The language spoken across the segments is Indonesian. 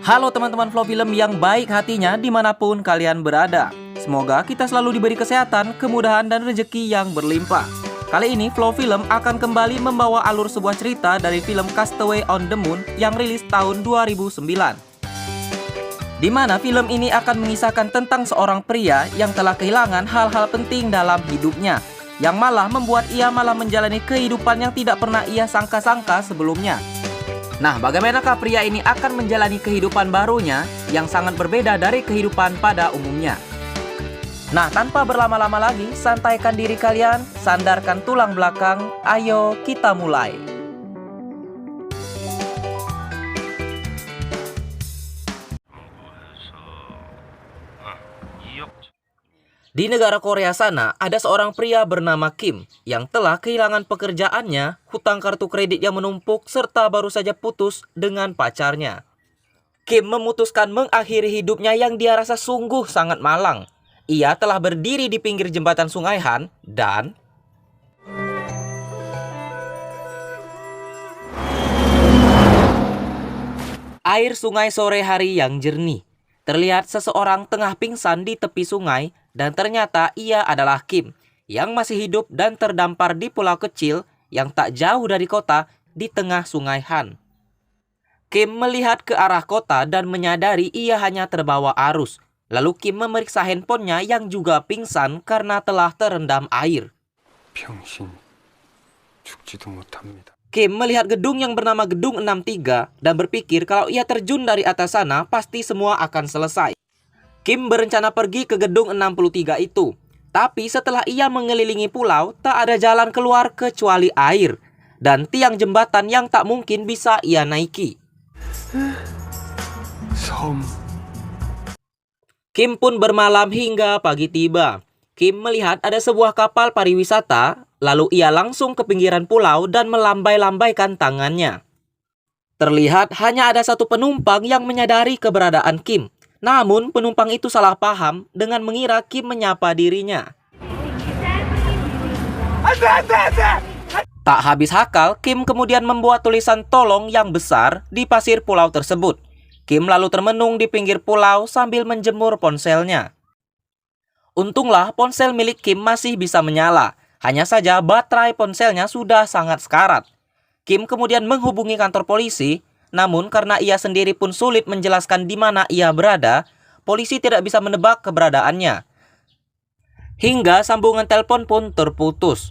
Halo teman-teman Flow Film yang baik hatinya dimanapun kalian berada. Semoga kita selalu diberi kesehatan, kemudahan, dan rezeki yang berlimpah. Kali ini Flow Film akan kembali membawa alur sebuah cerita dari film Castaway on the Moon yang rilis tahun 2009. Di mana film ini akan mengisahkan tentang seorang pria yang telah kehilangan hal-hal penting dalam hidupnya, yang malah membuat ia menjalani kehidupan yang tidak pernah ia sangka-sangka sebelumnya. Nah, bagaimanakah pria ini akan menjalani kehidupan barunya yang sangat berbeda dari kehidupan pada umumnya? Nah, tanpa berlama-lama lagi, santaikan diri kalian, sandarkan tulang belakang, ayo kita mulai. Di negara Korea sana, ada seorang pria bernama Kim yang telah kehilangan pekerjaannya, hutang kartu kredit yang menumpuk, serta baru saja putus dengan pacarnya. Kim memutuskan mengakhiri hidupnya yang dia rasa sungguh sangat malang. Ia telah berdiri di pinggir jembatan Sungai Han dan air sungai sore hari yang jernih. Terlihat seseorang tengah pingsan di tepi sungai dan ternyata ia adalah Kim yang masih hidup dan terdampar di pulau kecil yang tak jauh dari kota di tengah Sungai Han. Kim melihat ke arah kota dan menyadari ia hanya terbawa arus. Lalu Kim memeriksa handphonenya yang juga pingsan karena telah terendam air. Kim melihat gedung yang bernama Gedung 63 dan berpikir kalau ia terjun dari atas sana pasti semua akan selesai. Kim berencana pergi ke Gedung 63 itu. Tapi setelah ia mengelilingi pulau, tak ada jalan keluar kecuali air dan tiang jembatan yang tak mungkin bisa ia naiki. Kim pun bermalam hingga pagi tiba. Kim melihat ada sebuah kapal pariwisata, lalu ia langsung ke pinggiran pulau dan melambai-lambaikan tangannya. Terlihat hanya ada satu penumpang yang menyadari keberadaan Kim. Namun penumpang itu salah paham dengan mengira Kim menyapa dirinya. Tak habis akal, Kim kemudian membuat tulisan tolong yang besar di pasir pulau tersebut. Kim lalu termenung di pinggir pulau sambil menjemur ponselnya. Untunglah ponsel milik Kim masih bisa menyala. Hanya saja baterai ponselnya sudah sangat sekarat. Kim kemudian menghubungi kantor polisi, namun karena ia sendiri pun sulit menjelaskan di mana ia berada, polisi tidak bisa menebak keberadaannya. Hingga sambungan telepon pun terputus.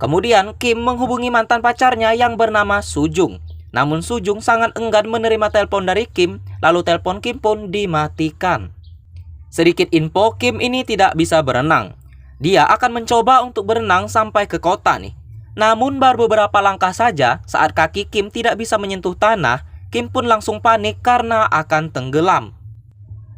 Kemudian Kim menghubungi mantan pacarnya yang bernama Sujung. Namun Sujung sangat enggan menerima telepon dari Kim, lalu telepon Kim pun dimatikan. Sedikit info, Kim ini tidak bisa berenang. Dia akan mencoba untuk berenang sampai ke kota nih. Namun baru beberapa langkah saja, saat kaki Kim tidak bisa menyentuh tanah, Kim pun langsung panik karena akan tenggelam.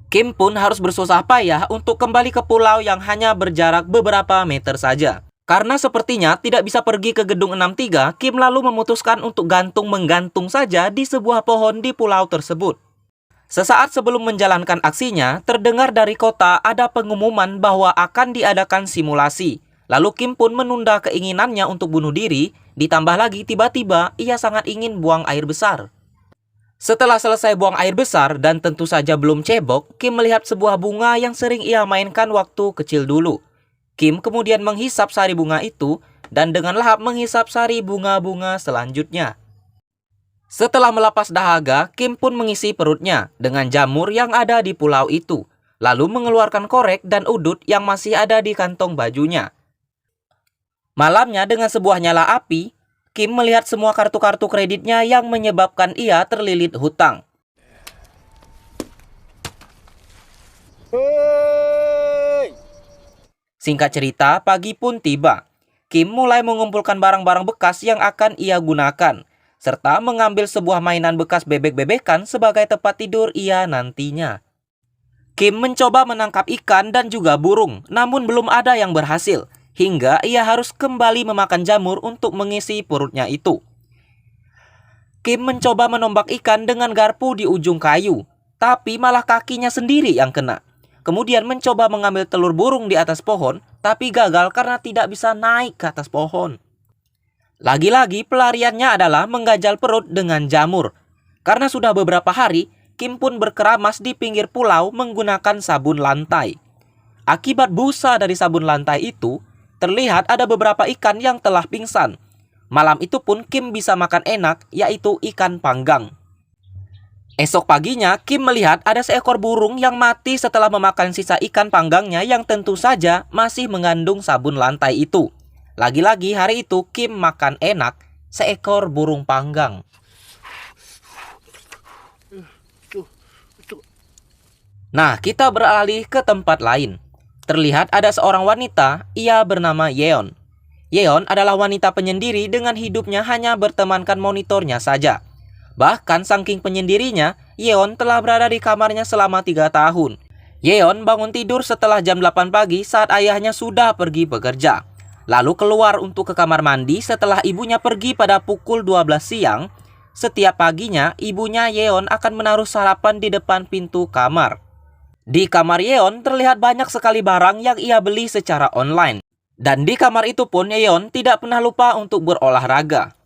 Kim pun harus bersusah payah untuk kembali ke pulau yang hanya berjarak beberapa meter saja. Karena sepertinya tidak bisa pergi ke Gedung 63, Kim lalu memutuskan untuk gantung-menggantung saja di sebuah pohon di pulau tersebut. Sesaat sebelum menjalankan aksinya, terdengar dari kota ada pengumuman bahwa akan diadakan simulasi. Lalu Kim pun menunda keinginannya untuk bunuh diri, ditambah lagi tiba-tiba ia sangat ingin buang air besar. Setelah selesai buang air besar dan tentu saja belum cebok, Kim melihat sebuah bunga yang sering ia mainkan waktu kecil dulu. Kim kemudian menghisap sari bunga itu dan dengan lahap menghisap sari bunga-bunga selanjutnya. Setelah melepas dahaga, Kim pun mengisi perutnya dengan jamur yang ada di pulau itu, lalu mengeluarkan korek dan udut yang masih ada di kantong bajunya. Malamnya dengan sebuah nyala api, Kim melihat semua kartu-kartu kreditnya yang menyebabkan ia terlilit hutang. Singkat cerita, pagi pun tiba. Kim mulai mengumpulkan barang-barang bekas yang akan ia gunakan, serta mengambil sebuah mainan bekas bebek-bebekan sebagai tempat tidur ia nantinya. Kim mencoba menangkap ikan dan juga burung, namun belum ada yang berhasil, hingga ia harus kembali memakan jamur untuk mengisi perutnya itu. Kim mencoba menombak ikan dengan garpu di ujung kayu, tapi malah kakinya sendiri yang kena. Kemudian mencoba mengambil telur burung di atas pohon, tapi gagal karena tidak bisa naik ke atas pohon. Lagi-lagi pelariannya adalah menggajal perut dengan jamur. Karena sudah beberapa hari, Kim pun berkeramas di pinggir pulau menggunakan sabun lantai. Akibat busa dari sabun lantai itu, terlihat ada beberapa ikan yang telah pingsan. Malam itu pun Kim bisa makan enak, yaitu ikan panggang. Esok paginya, Kim melihat ada seekor burung yang mati setelah memakan sisa ikan panggangnya yang tentu saja masih mengandung sabun lantai itu. Lagi-lagi hari itu Kim makan enak seekor burung panggang. Nah, kita beralih ke tempat lain. Terlihat ada seorang wanita, ia bernama Yeon. Yeon adalah wanita penyendiri dengan hidupnya hanya bertemankan monitornya saja. Bahkan saking penyendirinya, Yeon telah berada di kamarnya selama 3 tahun. Yeon bangun tidur setelah jam 8 pagi saat ayahnya sudah pergi bekerja. Lalu keluar untuk ke kamar mandi setelah ibunya pergi pada pukul 12 siang. Setiap paginya, ibunya Yeon akan menaruh sarapan di depan pintu kamar. Di kamar Yeon terlihat banyak sekali barang yang ia beli secara online. Dan di kamar itu pun Yeon tidak pernah lupa untuk berolahraga.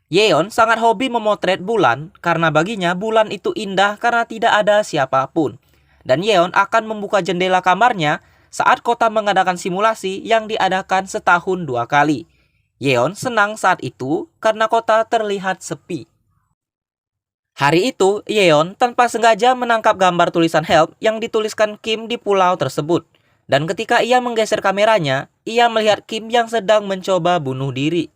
Yeon sangat hobi memotret bulan karena baginya bulan itu indah karena tidak ada siapapun. Dan Yeon akan membuka jendela kamarnya saat kota mengadakan simulasi yang diadakan setahun 2 kali. Yeon senang saat itu karena kota terlihat sepi. Hari itu, Yeon tanpa sengaja menangkap gambar tulisan help yang dituliskan Kim di pulau tersebut. Dan ketika ia menggeser kameranya, ia melihat Kim yang sedang mencoba bunuh diri.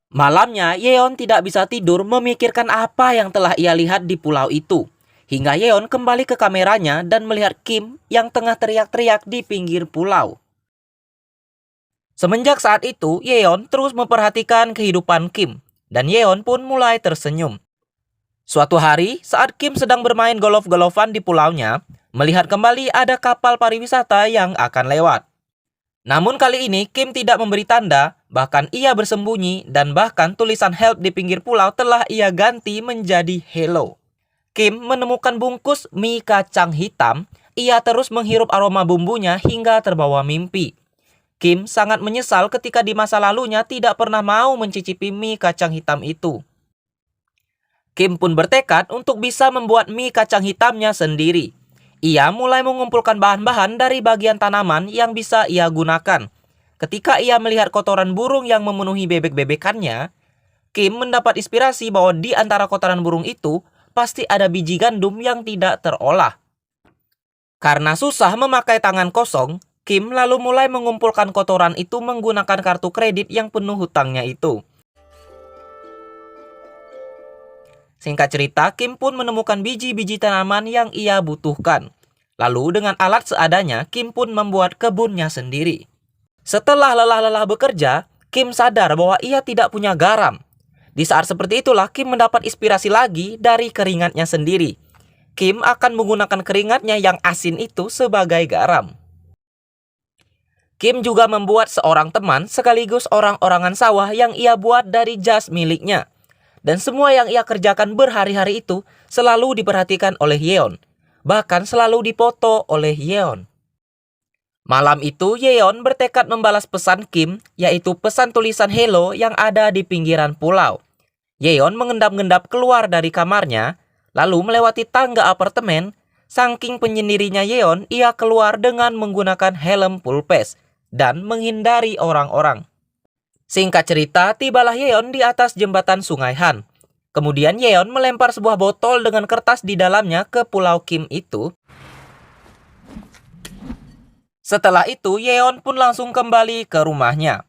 Malamnya, Yeon tidak bisa tidur memikirkan apa yang telah ia lihat di pulau itu. Hingga Yeon kembali ke kameranya dan melihat Kim yang tengah teriak-teriak di pinggir pulau. Semenjak saat itu, Yeon terus memperhatikan kehidupan Kim. Dan Yeon pun mulai tersenyum. Suatu hari, saat Kim sedang bermain golf-golofan di pulaunya, melihat kembali ada kapal pariwisata yang akan lewat. Namun kali ini Kim tidak memberi tanda, bahkan ia bersembunyi dan bahkan tulisan help di pinggir pulau telah ia ganti menjadi hello. Kim menemukan bungkus mie kacang hitam, ia terus menghirup aroma bumbunya hingga terbawa mimpi. Kim sangat menyesal ketika di masa lalunya tidak pernah mau mencicipi mie kacang hitam itu. Kim pun bertekad untuk bisa membuat mie kacang hitamnya sendiri. Ia mulai mengumpulkan bahan-bahan dari bagian tanaman yang bisa ia gunakan. Ketika ia melihat kotoran burung yang memenuhi bebek-bebekannya, Kim mendapat inspirasi bahwa di antara kotoran burung itu pasti ada biji gandum yang tidak terolah. Karena susah memakai tangan kosong, Kim lalu mulai mengumpulkan kotoran itu menggunakan kartu kredit yang penuh hutangnya itu. Singkat cerita, Kim pun menemukan biji-biji tanaman yang ia butuhkan. Lalu dengan alat seadanya, Kim pun membuat kebunnya sendiri. Setelah lelah-lelah bekerja, Kim sadar bahwa ia tidak punya garam. Di saat seperti itulah Kim mendapat inspirasi lagi dari keringatnya sendiri. Kim akan menggunakan keringatnya yang asin itu sebagai garam. Kim juga membuat seorang teman sekaligus orang-orangan sawah yang ia buat dari jas miliknya. Dan semua yang ia kerjakan berhari-hari itu selalu diperhatikan oleh Yeon. Bahkan selalu dipoto oleh Yeon. Malam itu Yeon bertekad membalas pesan Kim, yaitu pesan tulisan hello yang ada di pinggiran pulau. Yeon mengendap-endap keluar dari kamarnya, lalu melewati tangga apartemen. Saking penyendirinya Yeon, ia keluar dengan menggunakan helm full face dan menghindari orang-orang. Singkat cerita, tibalah Yeon di atas jembatan Sungai Han. Kemudian Yeon melempar sebuah botol dengan kertas di dalamnya ke pulau Kim itu. Setelah itu, Yeon pun langsung kembali ke rumahnya.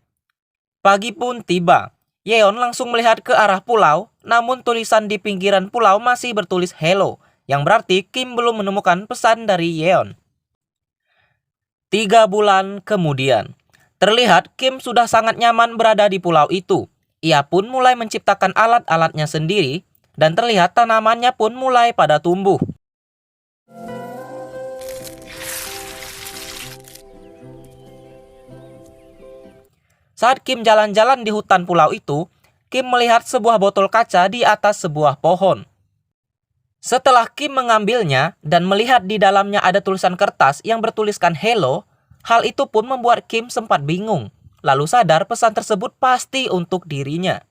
Pagi pun tiba. Yeon langsung melihat ke arah pulau, namun tulisan di pinggiran pulau masih bertulis hello, yang berarti Kim belum menemukan pesan dari Yeon. 3 bulan kemudian. Terlihat Kim sudah sangat nyaman berada di pulau itu. Ia pun mulai menciptakan alat-alatnya sendiri dan terlihat tanamannya pun mulai pada tumbuh. Saat Kim jalan-jalan di hutan pulau itu, Kim melihat sebuah botol kaca di atas sebuah pohon. Setelah Kim mengambilnya dan melihat di dalamnya ada tulisan kertas yang bertuliskan hello, hal itu pun membuat Kim sempat bingung, lalu sadar pesan tersebut pasti untuk dirinya.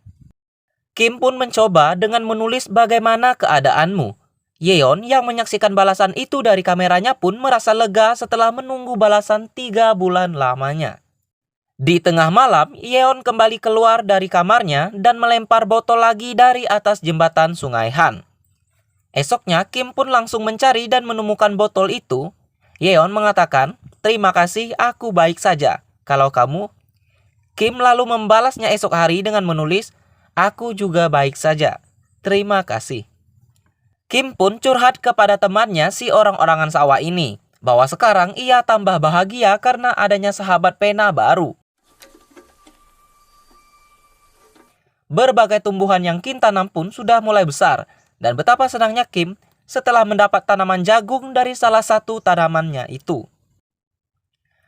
Kim pun mencoba dengan menulis bagaimana keadaanmu. Yeon yang menyaksikan balasan itu dari kameranya pun merasa lega setelah menunggu balasan 3 bulan lamanya. Di tengah malam, Yeon kembali keluar dari kamarnya dan melempar botol lagi dari atas jembatan Sungai Han. Esoknya, Kim pun langsung mencari dan menemukan botol itu. Yeon mengatakan, "Terima kasih, aku baik saja. Kalau kamu?" Kim lalu membalasnya esok hari dengan menulis, "Aku juga baik saja. Terima kasih." Kim pun curhat kepada temannya si orang-orangan sawah ini, bahwa sekarang ia tambah bahagia karena adanya sahabat pena baru. Berbagai tumbuhan yang Kim tanam pun sudah mulai besar, dan betapa senangnya Kim setelah mendapat tanaman jagung dari salah satu tanamannya itu.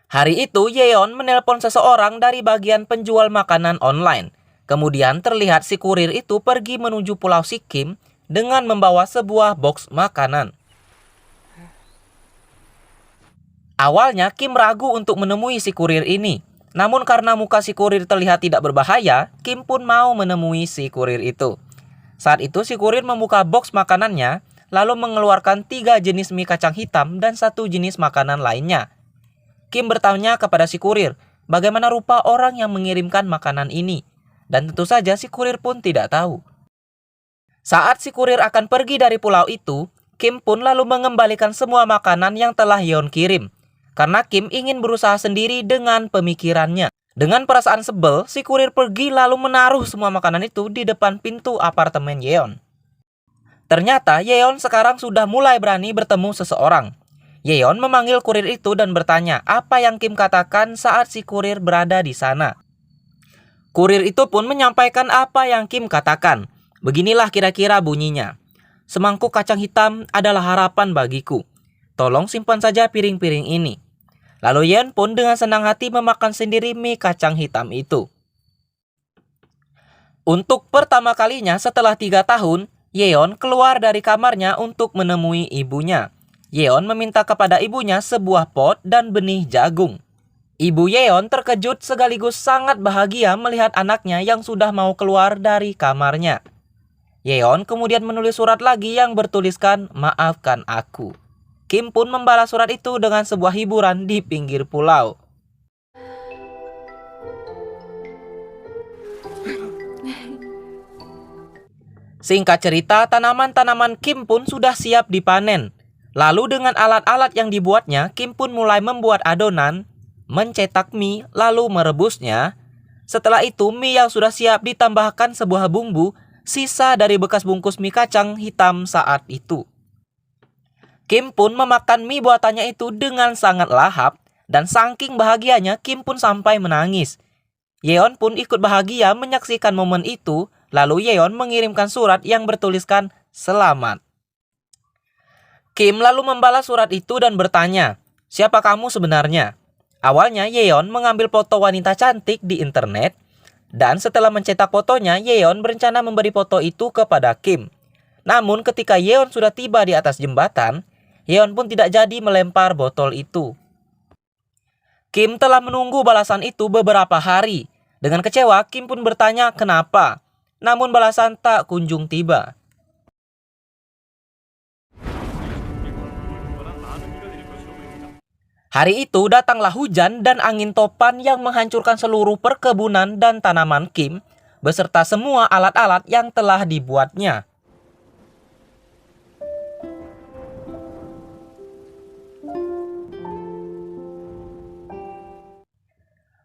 Hari itu, Yeon menelpon seseorang dari bagian penjual makanan online. Kemudian terlihat si kurir itu pergi menuju pulau si Kim dengan membawa sebuah box makanan. Awalnya Kim ragu untuk menemui si kurir ini. Namun karena muka si kurir terlihat tidak berbahaya, Kim pun mau menemui si kurir itu. Saat itu si kurir membuka box makanannya, lalu mengeluarkan 3 jenis mie kacang hitam dan 1 jenis makanan lainnya. Kim bertanya kepada si kurir, bagaimana rupa orang yang mengirimkan makanan ini. Dan tentu saja si kurir pun tidak tahu. Saat si kurir akan pergi dari pulau itu, Kim pun lalu mengembalikan semua makanan yang telah Yeon kirim. Karena Kim ingin berusaha sendiri dengan pemikirannya. Dengan perasaan sebel, si kurir pergi lalu menaruh semua makanan itu di depan pintu apartemen Yeon. Ternyata Yeon sekarang sudah mulai berani bertemu seseorang. Yeon memanggil kurir itu dan bertanya apa yang Kim katakan saat si kurir berada di sana. Kurir itu pun menyampaikan apa yang Kim katakan. Beginilah kira-kira bunyinya. "Semangkuk kacang hitam adalah harapan bagiku. Tolong simpan saja piring-piring ini." Lalu Yeon pun dengan senang hati memakan sendiri mie kacang hitam itu. Untuk pertama kalinya setelah 3 tahun, Yeon keluar dari kamarnya untuk menemui ibunya. Yeon meminta kepada ibunya sebuah pot dan benih jagung. Ibu Yeon terkejut sekaligus sangat bahagia melihat anaknya yang sudah mau keluar dari kamarnya. Yeon kemudian menulis surat lagi yang bertuliskan, "Maafkan aku." Kim pun membalas surat itu dengan sebuah hiburan di pinggir pulau. Singkat cerita, tanaman-tanaman Kim pun sudah siap dipanen. Lalu dengan alat-alat yang dibuatnya, Kim pun mulai membuat adonan, mencetak mie, lalu merebusnya. Setelah itu, mie yang sudah siap ditambahkan sebuah bumbu, sisa dari bekas bungkus mie kacang hitam saat itu. Kim pun memakan mie buatannya itu dengan sangat lahap, dan saking bahagianya Kim pun sampai menangis. Yeon pun ikut bahagia menyaksikan momen itu, lalu Yeon mengirimkan surat yang bertuliskan "Selamat". Kim lalu membalas surat itu dan bertanya, "Siapa kamu sebenarnya?" Awalnya Yeon mengambil foto wanita cantik di internet, dan setelah mencetak fotonya, Yeon berencana memberi foto itu kepada Kim. Namun ketika Yeon sudah tiba di atas jembatan, Yeon pun tidak jadi melempar botol itu. Kim telah menunggu balasan itu beberapa hari. Dengan kecewa, Kim pun bertanya kenapa. Namun balasan tak kunjung tiba. Hari itu datanglah hujan dan angin topan yang menghancurkan seluruh perkebunan dan tanaman Kim, beserta semua alat-alat yang telah dibuatnya.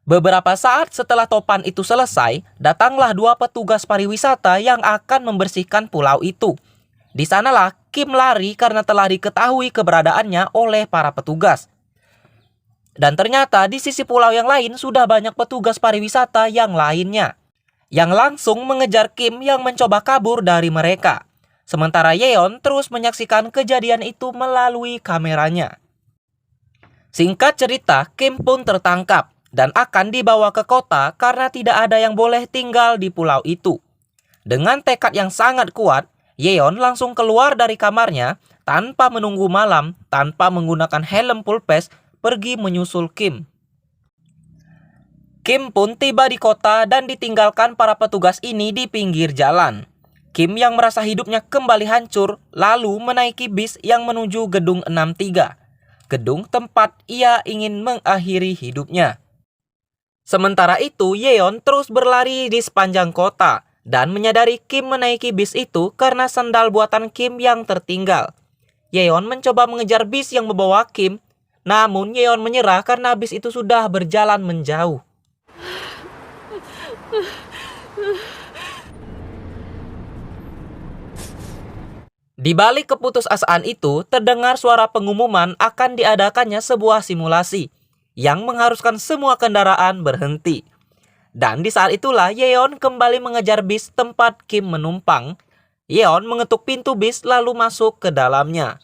Beberapa saat setelah topan itu selesai, datanglah 2 petugas pariwisata yang akan membersihkan pulau itu. Di sanalah Kim lari karena telah diketahui keberadaannya oleh para petugas. Dan ternyata di sisi pulau yang lain sudah banyak petugas pariwisata yang lainnya, yang langsung mengejar Kim yang mencoba kabur dari mereka. Sementara Yeon terus menyaksikan kejadian itu melalui kameranya. Singkat cerita, Kim pun tertangkap dan akan dibawa ke kota karena tidak ada yang boleh tinggal di pulau itu. Dengan tekad yang sangat kuat, Yeon langsung keluar dari kamarnya tanpa menunggu malam, tanpa menggunakan helm full face, pergi menyusul Kim. Kim pun tiba di kota dan ditinggalkan para petugas ini di pinggir jalan. Kim yang merasa hidupnya kembali hancur, lalu menaiki bis yang menuju gedung 63, gedung tempat ia ingin mengakhiri hidupnya. Sementara itu, Yeon terus berlari di sepanjang kota dan menyadari Kim menaiki bis itu karena sandal buatan Kim yang tertinggal. Yeon mencoba mengejar bis yang membawa Kim, namun Yeon menyerah karena bis itu sudah berjalan menjauh. Di balik keputusasaan itu, terdengar suara pengumuman akan diadakannya sebuah simulasi yang mengharuskan semua kendaraan berhenti. Dan di saat itulah Yeon kembali mengejar bis tempat Kim menumpang. Yeon mengetuk pintu bis lalu masuk ke dalamnya.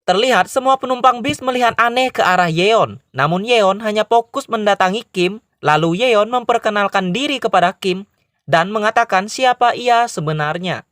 Terlihat semua penumpang bis melihat aneh ke arah Yeon. Namun Yeon hanya fokus mendatangi Kim. Lalu Yeon memperkenalkan diri kepada Kim dan mengatakan siapa ia sebenarnya.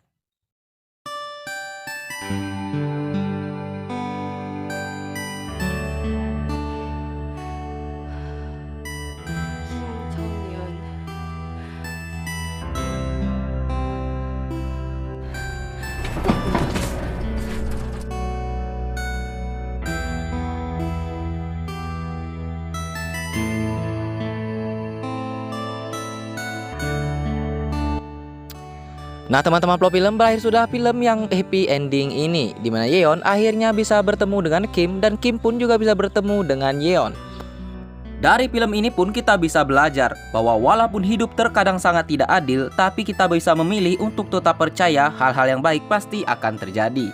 Nah teman-teman, plot film berakhir sudah. Film yang happy ending ini, dimana Yeon akhirnya bisa bertemu dengan Kim dan Kim pun juga bisa bertemu dengan Yeon. Dari film ini pun kita bisa belajar bahwa walaupun hidup terkadang sangat tidak adil, tapi kita bisa memilih untuk tetap percaya hal-hal yang baik pasti akan terjadi.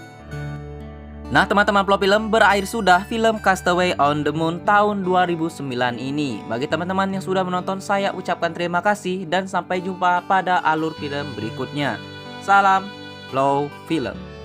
Nah teman-teman, plot film berakhir sudah film Castaway on the Moon tahun 2009 ini. Bagi teman-teman yang sudah menonton, saya ucapkan terima kasih dan sampai jumpa pada alur film berikutnya. Salam Flow Film.